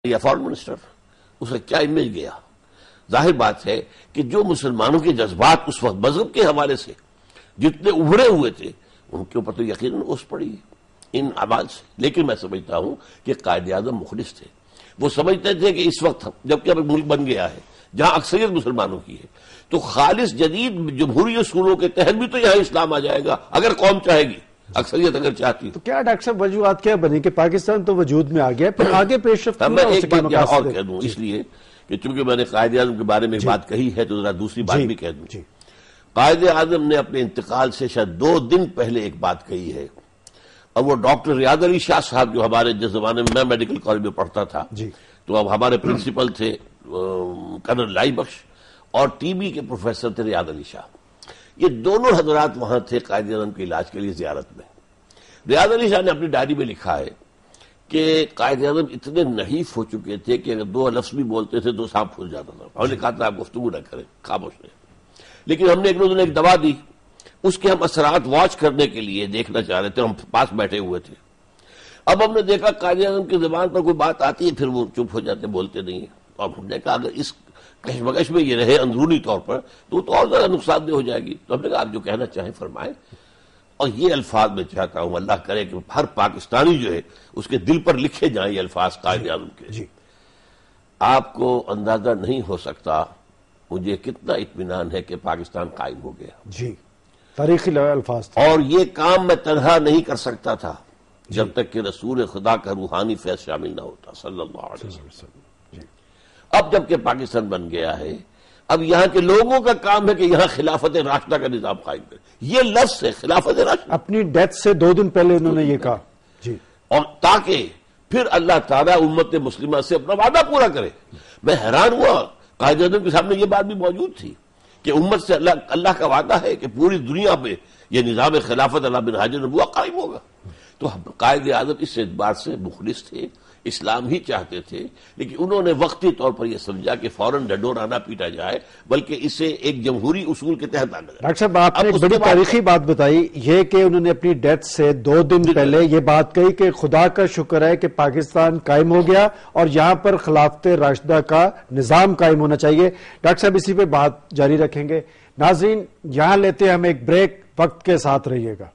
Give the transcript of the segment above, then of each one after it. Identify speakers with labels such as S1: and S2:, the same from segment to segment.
S1: یا foreign minister, اس کا کیا امیج گیا؟ ظاہر بات ہے کہ جو مسلمانوں کے جذبات اس وقت مذہب کے حوالے سے جتنے ابھرے ہوئے تھے ان کے اوپر تو یقیناً اوس پڑی ان اعمال سے. لیکن میں سمجھتا ہوں کہ قائد اعظم مخلص تھے. وہ سمجھتے تھے کہ اس وقت جبکہ اب ملک بن گیا ہے جہاں اکثریت مسلمانوں کی ہے تو خالص جدید جمہوری اصولوں کے تحت بھی تو یہاں اسلام آ جائے گا اگر قوم چاہے گی، اکثریت اگر چاہتی.
S2: تو کیا ڈاکٹر صاحب وجوہات کیا بنی کہ پاکستان تو وجود میں آ گیا، پھر آگے پیش رفت
S1: میں ایک بات یہاں اور کہہ دوں، اس لیے کہ چونکہ میں نے قائد اعظم کے بارے میں بات کہی ہے تو ذرا دوسری بات بھی کہہ دوں. قائد اعظم نے اپنے انتقال سے شاید 2 دن پہلے ایک بات کہی ہے، اور وہ ڈاکٹر ریاض علی شاہ صاحب جو ہمارے جس زمانے میں میڈیکل کالج میں پڑھتا تھا تو اب ہمارے پرنسپل تھے کرنل لائی بخش، اور ٹی بی کے پروفیسر تھے ریاض علی شاہ. یہ دونوں حضرات وہاں تھے قائد اعظم کے علاج کے لیے زیارت میں. ریاض علی شاہ نے اپنی ڈائری میں لکھا ہے کہ قائد اعظم اتنے نحیف ہو چکے تھے کہ اگر 2 لفظ بھی بولتے تھے تو سانپ پھول جاتا تھا. ہم نے کہا تھا آپ گفتگو نہ کریں، خاموش رہیں. لیکن ہم نے ایک دوا دی، اس کے ہم اثرات واچ کرنے کے لیے دیکھنا چاہ رہے تھے، ہم پاس بیٹھے ہوئے تھے. اب ہم نے دیکھا قائد اعظم کی زبان پر کوئی بات آتی ہے پھر وہ چپ ہو جاتے، بولتے نہیں. اور ہم نے کہا اگر اس کشمکش میں یہ رہے اندرونی طور پر تو اور زیادہ نقصان دہ ہو جائے گی. تو ہم نے کہا آپ جو کہنا چاہیں فرمائیں. اور یہ الفاظ میں چاہتا ہوں اللہ کرے کہ ہر پاکستانی جو ہے اس کے دل پر لکھے جائیں یہ الفاظ قائد اعظم کے. آپ کو اندازہ نہیں ہو سکتا مجھے کتنا اطمینان ہے کہ پاکستان قائم ہو گیا.
S2: تاریخی الفاظ تھے.
S1: اور یہ کام میں تنہا نہیں کر سکتا تھا جب تک کہ رسول خدا کا روحانی فیض شامل نہ ہوتا صلی اللہ علیہ وسلم. اب جب کہ پاکستان بن گیا ہے، اب یہاں کے لوگوں کا کام ہے کہ یہاں خلافت راشدہ کا نظام قائم کرے. یہ لفظ ہے خلافت راشدہ.
S2: اپنی ڈیتھ سے 2 دن پہلے انہوں نے یہ کہا.
S1: اور تاکہ پھر اللہ تعالیٰ امت مسلمہ سے اپنا وعدہ پورا کرے. میں حیران ہوا، قائد اعظم کے سامنے یہ بات بھی موجود تھی کہ امت سے اللہ کا وعدہ ہے کہ پوری دنیا پہ یہ نظام خلافت اللہ بن حاج نبوہ قائم ہوگا. تو قائد اعظم اس اعتبار سے مخلص تھے، اسلام ہی چاہتے تھے، لیکن انہوں نے وقتی طور پر یہ سمجھا کہ فوراً ڈنڈورا نہ پیٹا جائے بلکہ اسے ایک جمہوری اصول کے تحت آنا جائے.
S2: ڈاکٹر صاحب آپ نے ایک بڑی تاریخی بات بتائی، یہ کہ انہوں نے اپنی ڈیتھ سے 2 دن پہلے یہ بات کہی کہ خدا کا شکر ہے کہ پاکستان قائم ہو گیا اور یہاں پر خلافت راشدہ کا نظام قائم ہونا چاہیے. ڈاکٹر صاحب اسی پہ بات جاری رکھیں گے. ناظرین یہاں لیتے ہیں ہم ایک بریک، وقت کے ساتھ رہیے گا.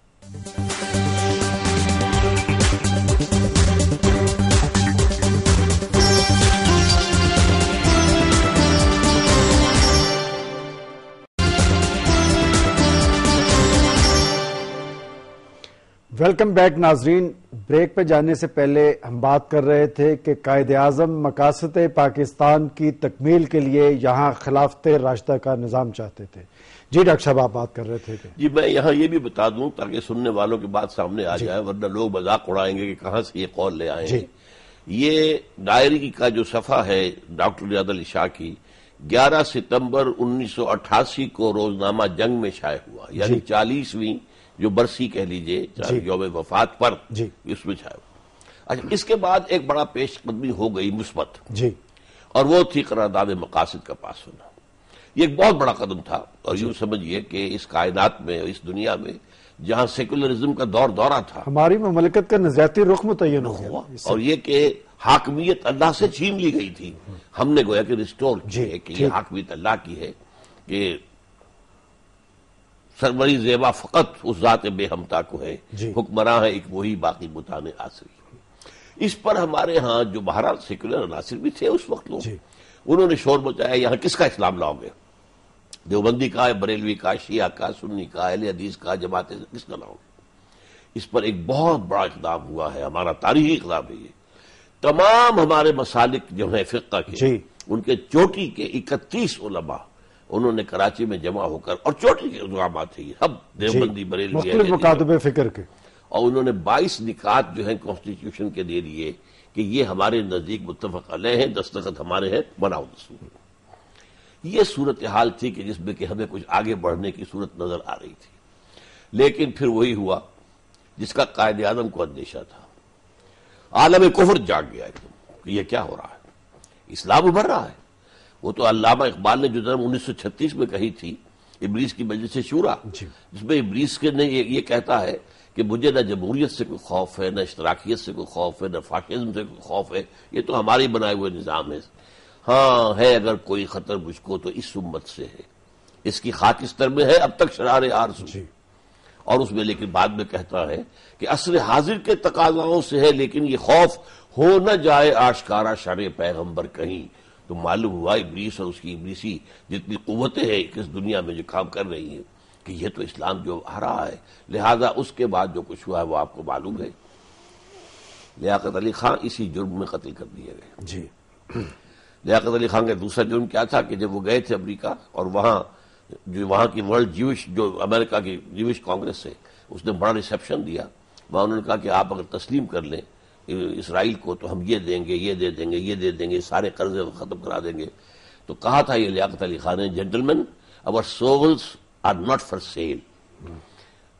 S2: ویلکم بیک ناظرین. بریک پہ جانے سے پہلے ہم بات کر رہے تھے کہ قائد اعظم مقاصد پاکستان کی تکمیل کے لیے یہاں خلافت راشدہ کا نظام چاہتے تھے. جی ڈاکٹر صاحب آپ بات کر رہے تھے.
S1: جی میں یہاں یہ بھی بتا دوں تاکہ سننے والوں کی بات سامنے آ جائے، ورنہ لوگ مذاق اڑائیں گے کہ کہاں سے یہ قول لے آئے ہیں. یہ ڈائری کا جو صفحہ ہے ڈاکٹر ریاض علی شاہ کی 11 ستمبر 1988 کو روزنامہ جنگ میں شائع ہوا، یعنی 40ویں جو برسی کہہ لیجئے یوم وفات پر اس میں چھایا. اچھا اس کے بعد ایک بڑا پیش قدمی ہو گئی مثبت، اور وہ تھی قرارداد مقاصد کا پاس ہونا. یہ ایک بہت بڑا قدم تھا، اور یوں سمجھیے کہ اس کائنات میں اس دنیا میں جہاں سیکولرزم کا دورہ تھا
S2: ہماری مملکت کا نظریاتی رخ متعین ہو گیا.
S1: اور یہ کہ حاکمیت اللہ سے چھین لی گئی تھی، ہم نے گویا کہ ریسٹور کی ہے کہ یہ حاکمیت اللہ کی ہے کہ سروری زیبا فقط اس ذات بے ہمتا کو ہے، حکمراں ہے ایک وہی باقی بتانے آسری. اس پر ہمارے ہاں جو بہرحال سیکولر عناصر بھی تھے اس وقت لوگ، انہوں نے شور مچایا یہاں کس کا اسلام لاؤ گے؟ دیوبندی کا، بریلوی کا، شیعہ کا، سنی کا، اہل حدیث کا، جماعت کس کا لاؤ گے؟ اس پر ایک بہت بڑا اقدام ہوا ہے، ہمارا تاریخی اقدام ہے. یہ تمام ہمارے مسالک جو ہیں فقہ کے ان کے چوٹی کے 31 علماء انہوں نے کراچی میں جمع ہو کر، اور چوٹی کے علماء تھے یہ سب دیوبندی بریلوی
S2: مختلف مکاتب فکر کے،
S1: اور انہوں نے 22 نکات جو ہیں کانسٹیٹیوشن کے دے دیے کہ یہ ہمارے نزدیک متفق علیہ ہیں، دستخط ہمارے ہیں، بناؤ دستور. یہ صورتحال تھی کہ جس میں کہ ہمیں کچھ آگے بڑھنے کی صورت نظر آ رہی تھی. لیکن پھر وہی ہوا جس کا قائد اعظم کو اندیشہ تھا. عالم کفر جاگ گیا کہ یہ کیا ہو رہا ہے، اسلام ابھر رہا ہے. وہ تو علامہ اقبال نے جو جنم 1936 میں کہی تھی ابلیس کی مجلس شورا، جس میں ابلیس کے نے یہ کہتا ہے کہ مجھے نہ جمہوریت سے کوئی خوف ہے، نہ اشتراکیت سے کوئی خوف ہے، نہ فاشزم سے کوئی خوف ہے، یہ تو ہمارے بنائے ہوئے نظام ہے. ہاں ہے اگر کوئی خطر مجھ کو تو اس امت سے ہے، اس کی خاکستر میں ہے اب تک شرار آرزو. اور اس میں لیکن بعد میں کہتا ہے کہ عصر حاضر کے تقاضاؤں سے ہے، لیکن یہ خوف ہو نہ جائے آشکارا شر پیغمبر کہیں. تو معلوم ہوا ابلیس اور اس کی ابلیسی جتنی قوتیں ہیں اس دنیا میں جو کام کر رہی ہیں کہ یہ تو اسلام جو آ رہا ہے. لہذا اس کے بعد جو کچھ ہوا ہے وہ آپ کو معلوم ہے. لیاقت علی خان اسی جرم میں قتل کر دیے گئے.
S2: جی.
S1: لیاقت علی خان کا دوسرا جرم کیا تھا کہ جب وہ گئے تھے امریکہ اور وہاں کی ورلڈ جیوش جو امریکہ کی جیوش کانگریس ہے اس نے بڑا ریسیپشن دیا. وہاں انہوں نے کہا کہ آپ اگر تسلیم کر لیں اسرائیل کو تو ہم یہ دیں گے، یہ دے دیں گے، یہ دے دیں گے، سارے قرضے ختم کرا دیں گے. تو کہا تھا یہ لیاقت علی خان نے، gentleman our souls are not for sale.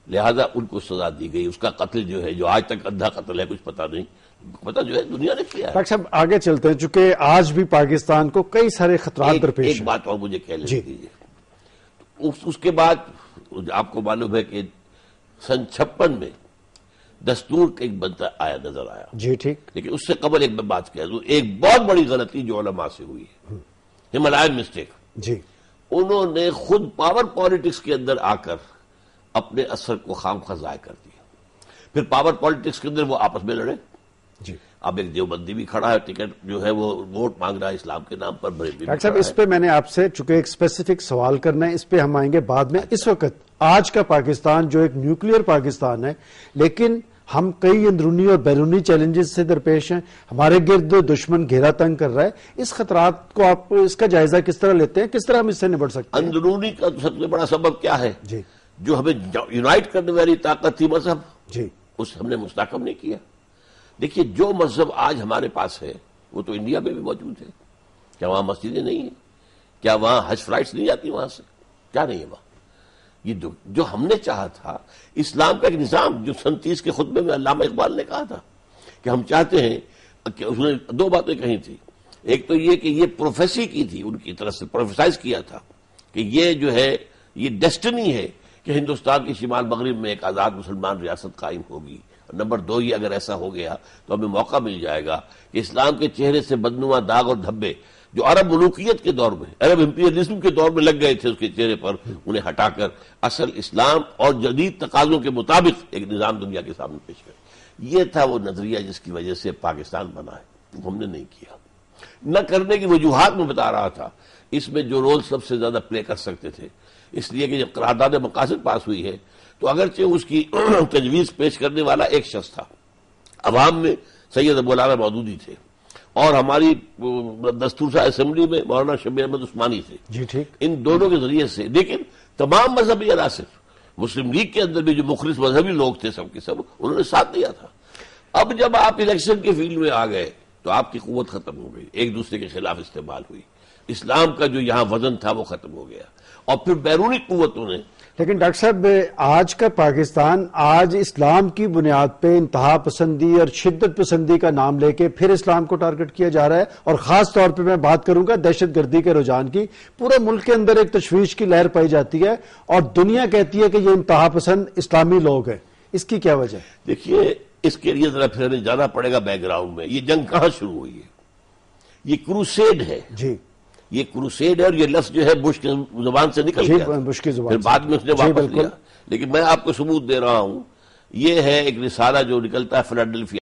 S1: لہذا ان کو سزا دی گئی. اس کا قتل جو ہے جو آج تک اندھا قتل ہے، کچھ پتا نہیں، پتا جو ہے دنیا نے کیا ہے.
S2: ڈاکٹر صاحب آگے چلتے ہیں، چونکہ آج بھی پاکستان کو کئی سارے خطرات درپیش ہیں.
S1: ایک بات اور مجھے کہہ لینے دیجیے. اس کے بعد آپ کو معلوم ہے کہ سن 56 میں دستور کا ایک بنتا آیا نظر آیا.
S2: جی ٹھیک.
S1: لیکن اس سے قبل ایک میں بات کہہ دوں، ایک بہت بڑی غلطی جو علماء سے ہوئی ہے، ہمالائن مسٹیک.
S2: جی. انہوں
S1: نے خود پاور پالیٹکس کے اندر آ کر اپنے اثر کو خام خواہ ضائع کر دیا. پھر پاور پالیٹکس کے اندر وہ آپس میں لڑے.
S2: جی.
S1: اب ایک دیوبندی بھی کھڑا ہے، ٹکٹ جو ہے وہ ووٹ مانگ رہا ہے اسلام کے نام پر.
S2: ڈاکٹر صاحب اس پہ میں نے آپ سے چونکہ ایک اسپیسیفک سوال کرنا ہے، اس پہ ہم آئیں گے بعد میں. اس وقت آج کا پاکستان جو ایک نیوکلیئر پاکستان ہے، لیکن ہم کئی اندرونی اور بیرونی چیلنجز سے درپیش ہیں. ہمارے گرد دشمن گھیرا تنگ کر رہا ہے. اس خطرات کو آپ اس کا جائزہ کس طرح لیتے ہیں؟ کس طرح ہم اس سے نبٹ سکتے ہیں؟
S1: اندرونی کا سب سے بڑا سبب کیا ہے؟
S2: جی.
S1: جو ہمیں یونائٹ کرنے والی طاقت تھی مذہب،
S2: جی،
S1: اس ہم نے مستحکم نہیں کیا. دیکھیے جو مذہب آج ہمارے پاس ہے وہ تو انڈیا میں بھی موجود ہے. کیا وہاں مسجدیں نہیں ہیں؟ کیا وہاں حج فلائٹس نہیں جاتی وہاں سے؟ کیا نہیں ہے وہاں؟ یہ جو ہم نے چاہا تھا اسلام کا ایک نظام، جو 37 کے خطبے میں علامہ اقبال نے کہا تھا کہ ہم چاہتے ہیں کہ اس نے 2 باتیں کہی تھی. ایک تو یہ کہ یہ پروفیسی کی تھی، ان کی طرف سے پروفیسائز کیا تھا کہ یہ جو ہے یہ ڈیسٹنی ہے کہ ہندوستان کے شمال مغرب میں ایک آزاد مسلمان ریاست قائم ہوگی. نمبر 2 یہ اگر ایسا ہو گیا تو ہمیں موقع مل جائے گا کہ اسلام کے چہرے سے بدنما داغ اور دھبے جو عرب ملوکیت کے دور میں، عرب امپیریلزم کے دور میں لگ گئے تھے اس کے چہرے پر، انہیں ہٹا کر اصل اسلام اور جدید تقاضوں کے مطابق ایک نظام دنیا کے سامنے پیش کر. یہ تھا وہ نظریہ جس کی وجہ سے پاکستان بنا ہے. ہم نے نہیں کیا. نہ کرنے کی وجوہات میں بتا رہا تھا. اس میں جو رول سب سے زیادہ پلے کر سکتے تھے، اس لیے کہ جب قرارداد مقاصد پاس ہوئی ہے تو اگرچہ اس کی تجویز پیش کرنے والا ایک شخص تھا، عوام میں سید ابو العلا مودودی تھے اور ہماری دستور سا اسمبلی میں مولانا شبیر احمد عثمانی تھے.
S2: جی ٹھیک. ان
S1: دونوں کے ذریعے سے، لیکن تمام مذہبی عناصر، مسلم لیگ کے اندر بھی جو مخلص مذہبی لوگ تھے سب کے سب، انہوں نے ساتھ دیا تھا. اب جب آپ الیکشن کے فیلڈ میں آ گئے تو آپ کی قوت ختم ہو گئی، ایک دوسرے کے خلاف استعمال ہوئی. اسلام کا جو یہاں وزن تھا وہ ختم ہو گیا اور پھر بیرونی قوتوں نے.
S2: لیکن ڈاکٹر صاحب آج کا پاکستان آج اسلام کی بنیاد پہ انتہا پسندی اور شدت پسندی کا نام لے کے پھر اسلام کو ٹارگٹ کیا جا رہا ہے، اور خاص طور پہ میں بات کروں گا دہشت گردی کے رجحان کی. پورے ملک کے اندر ایک تشویش کی لہر پائی جاتی ہے اور دنیا کہتی ہے کہ یہ انتہا پسند اسلامی لوگ ہیں. اس کی کیا وجہ ہے؟
S1: دیکھیے اس کے لیے ذرا پھر جانا پڑے گا بیک گراؤنڈ میں. یہ جنگ کہاں شروع ہوئی ہے؟ یہ کروسیڈ ہے.
S2: جی.
S1: یہ کروسیڈ ہے اور یہ لفظ جو ہے بش کی زبان سے نکل گیا،
S2: بش کی زبان
S1: پھر بعد میں اس نے واپس لیا. لیکن میں آپ کو ثبوت دے رہا ہوں، یہ ہے ایک رسالہ جو نکلتا ہے فلاڈیلفیا